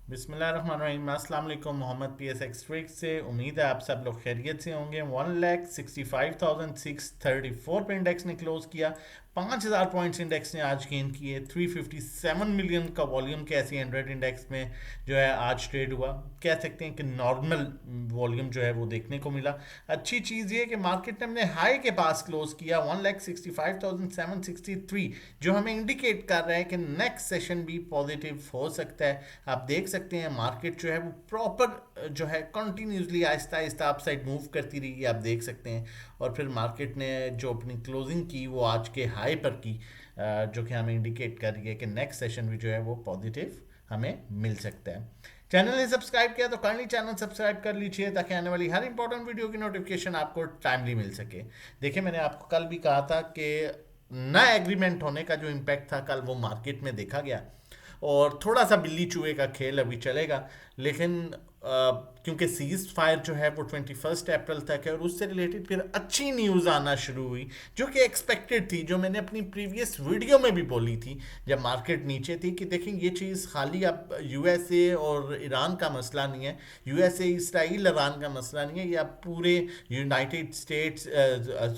बिस्मिल्लाहिर्रहमानिर्रहीम। अस्सलाम वालेकुम। मोहम्मद पीएस एक्सट्रिक से उम्मीद है आप सब लोग खैरियत से होंगे। 1,65,634 पे इंडेक्स ने क्लोज किया। 5,000 पॉइंट्स इंडेक्स ने आज गेन किए। 357 मिलियन का वॉल्यूम कैसी 100 इंडेक्स में जो है आज ट्रेड हुआ। कह सकते हैं कि नॉर्मल वॉल्यूम जो है वो देखने को मिला। अच्छी चीज़ ये कि मार्केट ने अपने हाई के पास क्लोज किया 1,65,763, जो हमें इंडिकेट कर रहा है कि नेक्स्ट सेशन भी पॉजिटिव हो सकता है। आप देख सकते हैं मार्केट जो है वो प्रॉपर जो है continuously Aahista Aahista up side move करती रही, आप देख सकते हैं। और फिर मार्केट ने जो अपनी क्लोजिंग की वो आज के हाई पर की, जो कि हमें इंडिकेट कर रही है कि नेक्स्ट सेशन भी जो है वो पॉजिटिव हमें मिल सकता है। चैनल ने सब्सक्राइब किया तो काइंडली चैनल सब्सक्राइब कर लीजिए ताकि आने वाली हर इंपॉर्टेंट वीडियो की नोटिफिकेशन आपको टाइमली मिल सके। देखिए, मैंने आपको कल भी कहा था कि नया एग्रीमेंट होने का जो इम्पैक्ट था कल वो मार्केट में देखा गया। और थोड़ा सा बिल्ली चूहे का खेल अभी चलेगा, लेकिन क्योंकि सीज फायर जो है वो 21 अप्रैल तक है और उससे रिलेटेड फिर अच्छी न्यूज़ आना शुरू हुई जो कि एक्सपेक्टेड थी, जो मैंने अपनी प्रीवियस वीडियो में भी बोली थी जब मार्केट नीचे थी, कि देखें ये चीज़ खाली अब यूएसए और ईरान का मसला नहीं है, यूएसए इसराइल ईरान का मसला नहीं है, ये अब पूरे यूनाइटेड स्टेट्स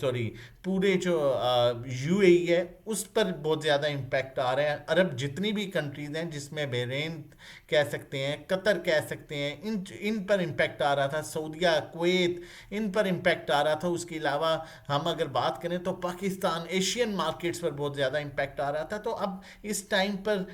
सॉरी पूरे जो यूएई है उस पर बहुत ज़्यादा इम्पैक्ट आ रहा है। अरब जितनी भी कंट्रीज़ हैं, जिसमें बहरीन कह सकते हैं, कतर कह सकते हैं, इन पर इम्पैक्ट आ रहा था, सऊदीया, कुवैत, इन पर इम्पैक्ट आ रहा था। उसके अलावा हम अगर बात करें तो पाकिस्तान, एशियन मार्केट्स पर बहुत ज़्यादा इम्पैक्ट आ रहा था। तो अब इस टाइम पर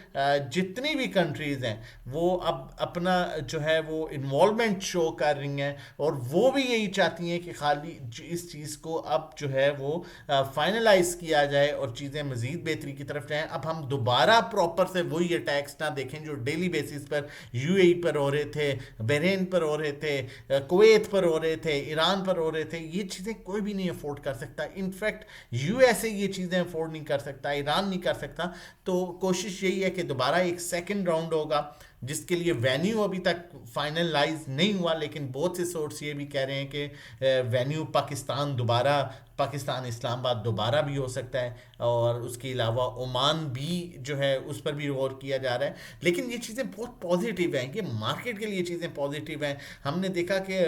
जितनी भी कंट्रीज़ हैं वो अब अपना जो है वो इन्वॉल्वमेंट शो कर रही हैं और वो भी यही चाहती हैं कि खाली इस चीज़ को अब जो है वो फाइनलाइज किया जाए और चीज़ें मज़ीद बेहतरी की तरफ जाएं। अब हम दोबारा प्रॉपर से वही अटैक्स ना देखें जो डेली बेसिस पर यूएई पर हो रहे थे, बहरीन पर हो रहे थे, कुवैत पर हो रहे थे, ईरान पर हो रहे थे। ये चीज़ें कोई भी नहीं अफोर्ड कर सकता। इनफैक्ट यूएसए ये चीज़ें अफोर्ड नहीं कर सकता, ईरान नहीं कर सकता। तो कोशिश यही है कि दोबारा एक सेकेंड राउंड होगा जिसके लिए वेन्यू अभी तक फाइनलाइज नहीं हुआ, लेकिन बहुत से सोर्स ये भी कह रहे हैं कि वेन्यू पाकिस्तान दोबारा, पाकिस्तान इस्लामाबाद दोबारा भी हो सकता है, और उसके अलावा ओमान भी जो है उस पर भी गौर किया जा रहा है। लेकिन ये चीज़ें बहुत पॉजिटिव हैं, कि मार्केट के लिए चीज़ें पॉजिटिव हैं। हमने देखा कि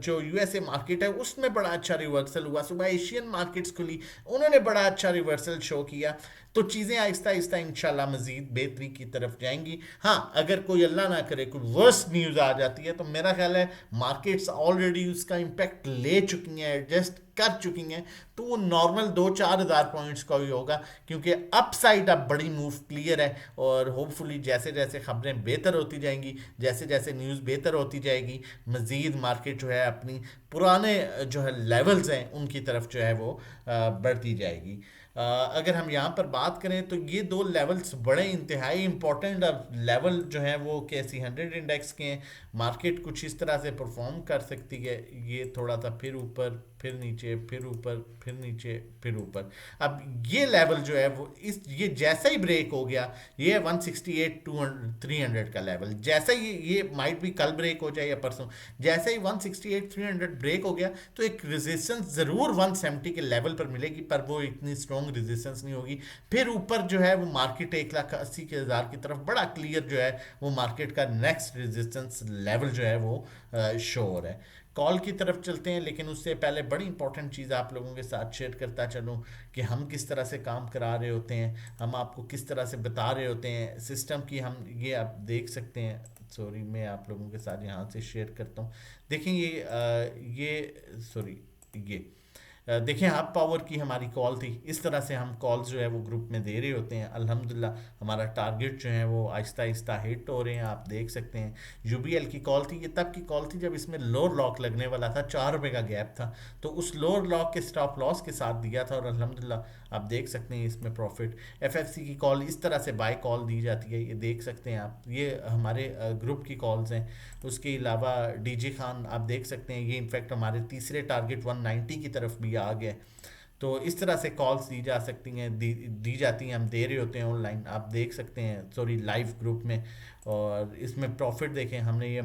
जो यूएसए मार्केट है उसमें बड़ा अच्छा रिवर्सल हुआ, सुबह एशियन मार्केट्स खुली, उन्होंने बड़ा अच्छा रिवर्सल शो किया। तो चीज़ें आहिस्ता आहिस्ता इंशाल्लाह मज़ीद बेहतरी की तरफ जाएंगी। हाँ, अगर कोई अल्लाह ना करे कोई वर्स न्यूज़ आ जाती है तो मेरा ख्याल है मार्केट्स ऑलरेडी उसका इम्पैक्ट ले चुकी हैं, एडजस्ट कर चुकी हैं, तो वो नॉर्मल 2-4 हज़ार पॉइंट्स का ही होगा, क्योंकि अपसाइड अब बड़ी मूव क्लियर है। और होपफुली जैसे जैसे खबरें बेहतर होती जाएंगी, जैसे जैसे न्यूज़ बेहतर होती जाएगी, मज़ीद मार्केट जो है अपनी पुराने जो है लेवल्स हैं उनकी तरफ जो है वो बढ़ती जाएगी। अगर हम यहाँ पर बात करें तो ये दो लेवल्स बड़े इंतहाई इंपॉर्टेंट लेवल जो हैं वो कैसी 100 इंडेक्स के हैं। मार्केट कुछ इस तरह से परफॉर्म कर सकती है, ये थोड़ा सा फिर ऊपर, फिर नीचे, फिर ऊपर, फिर नीचे, फिर ऊपर। अब ये लेवल जो है वो ये जैसा ही ब्रेक हो गया, ये 168 200 300 का लेवल, जैसा ही ये माइट भी कल ब्रेक हो जाए या परसों, जैसे ही 168 300 ब्रेक हो गया तो एक रेजिस्टेंस ज़रूर 170 के लेवल पर मिलेगी, पर वो इतनी स्ट्रॉन्ग रेजिस्टेंस नहीं होगी। फिर ऊपर जो है वो मार्केट 1,80,000 की तरफ बड़ा क्लियर जो है वो मार्केट का नेक्स्ट रेजिस्टेंस लेवल जो है वो शो हो रहा है। कॉल की तरफ चलते हैं, लेकिन उससे पहले बड़ी इंपॉर्टेंट चीज़ आप लोगों के साथ शेयर करता चलूँ कि हम किस तरह से काम करा रहे होते हैं, हम आपको किस तरह से बता रहे होते हैं सिस्टम की। हम ये आप देख सकते हैं, सॉरी मैं आप लोगों के साथ यहाँ से शेयर करता हूँ। देखें ये सॉरी ये देखें, हब पावर की हमारी कॉल थी। इस तरह से हम कॉल्स जो है वो ग्रुप में दे रहे होते हैं। अल्हम्दुलिल्लाह हमारा टारगेट जो है वो आहिस्ता आहिस्ता हिट हो रहे हैं, आप देख सकते हैं। यूबीएल की कॉल थी, ये तब की कॉल थी जब इसमें लोअर लॉक लगने वाला था, 4 रुपये का गैप था, तो उस लोअर लॉक के स्टॉप लॉस के साथ दिया था और अल्हम्दुलिल्लाह आप देख सकते हैं इसमें प्रॉफिट। एफएफसी की कॉल इस तरह से बाय कॉल दी जाती है, ये देख सकते हैं आप, ये हमारे ग्रुप की कॉल्स हैं। उसके अलावा डीजे खान आप देख सकते हैं, ये इनफैक्ट हमारे तीसरे टारगेट 190 की तरफ भी आ गए। तो इस तरह से कॉल्स दी जा सकती हैं, दी जाती हैं, हम दे रहे होते हैं ऑनलाइन, आप देख सकते हैं, सॉरी लाइव ग्रुप में। और इसमें प्रॉफिट देखें हमने, ये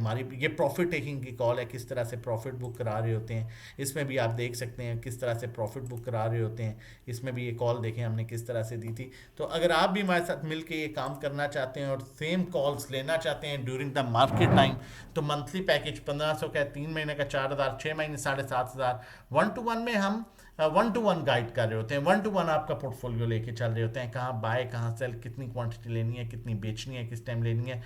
प्रॉफिट टेकिंग की कॉल है, किस तरह से प्रॉफिट बुक करा रहे होते हैं। इसमें भी आप देख सकते हैं किस तरह से प्रॉफिट बुक करा रहे होते हैं। इसमें भी ये कॉल देखें हमने किस तरह से दी थी। तो अगर आप भी हमारे साथ मिलकर ये काम करना चाहते हैं और सेम कॉल्स लेना चाहते हैं ड्यूरिंग द मार्केट टाइम, तो मंथली पैकेज 1500 का है, 3 महीने का 4000, 6 महीने 7500। वन टू वन में हम वन टू वन गाइड कर रहे होते हैं, वन टू वन आपका पोर्टफोलियो लेके चल रहे होते हैं, कहाँ बाय कहाँ सेल, कितनी क्वांटिटी लेनी है, कितनी बेचनी है, किस टाइम लेनी है।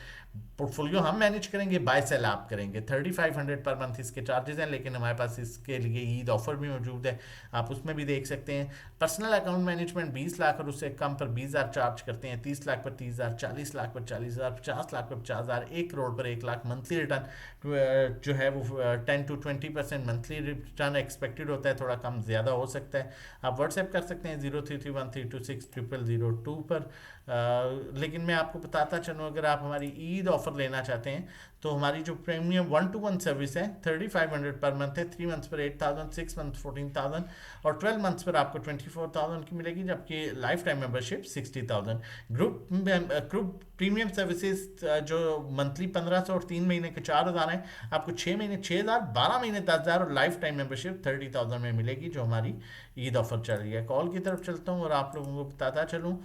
पोर्टफोलियो हम मैनेज करेंगे, बाय सेल आप करेंगे। 3500 पर मंथ इसके चार्जेस हैं, लेकिन हमारे पास इसके लिए ईद ऑफर भी मौजूद है, आप उसमें भी देख सकते हैं। पर्सनल अकाउंट मैनेजमेंट 20 लाख और उससे कम पर 20,000 चार्ज करते हैं, 30 लाख पर 30,000, 40 लाख पर 40,000, 50 लाख पर 50,000, 1 करोड़ पर 1 लाख। मंथली रिटर्न जो है वो 10 to 20% मंथली रिटर्न एक्सपेक्टेड होता है, थोड़ा कम ज़्यादा हो सकता है। आप व्हाट्सएप कर सकते हैं 0331326000 पर। लेकिन मैं आपको बताता चलूँ, अगर आप हमारी ईद ऑफर लेना चाहते हैं तो हमारी जो premium one two one service है 3500 पर मंथ है, 3 मंथ्स पर 8000, 6 मंथ 14,000 और 12 मंथ्स पर आपको 24,000 की मिलेगी, जबकि life time membership 60,000। Group premium services जो मंथली 1500 और 3 महीने के 4,000 है, आपको 6 महीने 6,000, 12 महीने 10,000 और लाइफ टाइम मेंबरशिप 30,000 में मिलेगी, जो हमारी ईद ऑफर चल रही है। कॉल की तरफ चलता हूँ और आप लोगों को बताता चलूँ।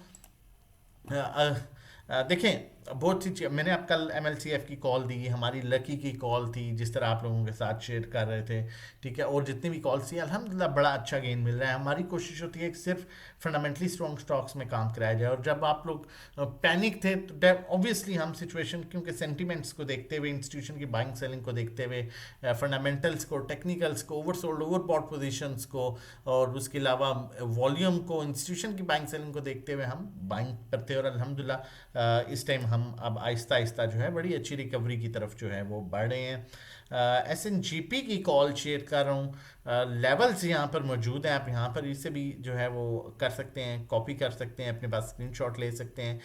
देखें, बहुत सी चीज़ मैंने आप कल MLCF की कॉल दी, हमारी लकी की कॉल थी, जिस तरह आप लोगों के साथ शेयर कर रहे थे, ठीक है। और जितनी भी कॉल्स थी अल्हम्दुलिल्लाह बड़ा अच्छा गेन मिल रहा है। हमारी कोशिश होती है कि सिर्फ फंडामेंटली स्ट्रॉन्ग स्टॉक्स में काम कराया जाए। और जब आप लोग पैनिक थे तो ऑब्वियसली हम सिचुएशन, क्योंकि सेंटिमेंट्स को देखते हुए, इंस्टीट्यूशन की बाइंग सेलिंग को देखते हुए, फंडामेंटल्स को, टेक्निकल्स को, ओवरसोल्ड ओवरबॉट पोजीशंस को और उसके अलावा वॉल्यूम को, इंस्टीट्यूशन की बाइंग सेलिंग को देखते हुए हम बाइंग करते हैं। और अल्हम्दुलिल्लाह इस टाइम हम अब आहिस्ता आहिस्ता जो है बड़ी अच्छी रिकवरी की तरफ जो है वो बढ़ रहे हैं। SNGP की कॉल शेयर कर रहा हूँ, लेवल्स यहाँ पर मौजूद हैं, आप यहाँ पर इसे भी जो है वो कर सकते हैं, कॉपी कर सकते हैं, अपने पास स्क्रीनशॉट ले सकते हैं।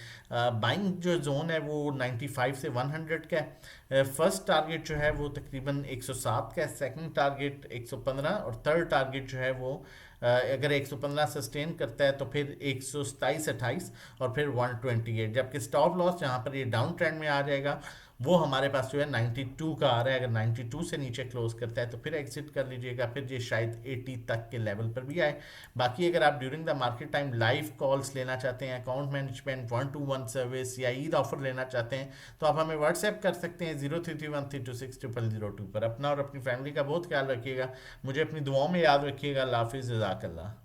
बाइंग जो जोन है वो 95 से 100 का है। फर्स्ट टारगेट जो है वो तकरीबन 107 का है, सेकंड टारगेट 115 और थर्ड टारगेट जो है वो अगर 115 सस्टेन करता है तो फिर 127-28 और फिर 128, जबकि स्टॉप लॉस जहाँ पर ये डाउन ट्रेंड में आ जाएगा वो हमारे पास जो है 92 का आ रहा है। अगर 92 से नीचे क्लोज करता है तो फिर एग्जिट कर लीजिएगा, फिर ये शायद 80 तक के लेवल पर भी आए। बाकी अगर आप during the market time live calls लेना चाहते हैं, account management, one two one service या ईद ऑफर लेना चाहते हैं, तो आप हमें व्हाट्सएप कर सकते हैं 0331326002 पर। अपना और अपनी फैमिली का बहुत ख्याल रखिएगा, मुझे अपनी दुआओं में याद रखिएगा। अल्लाह हाफिज़, जज़ाकल्लाह।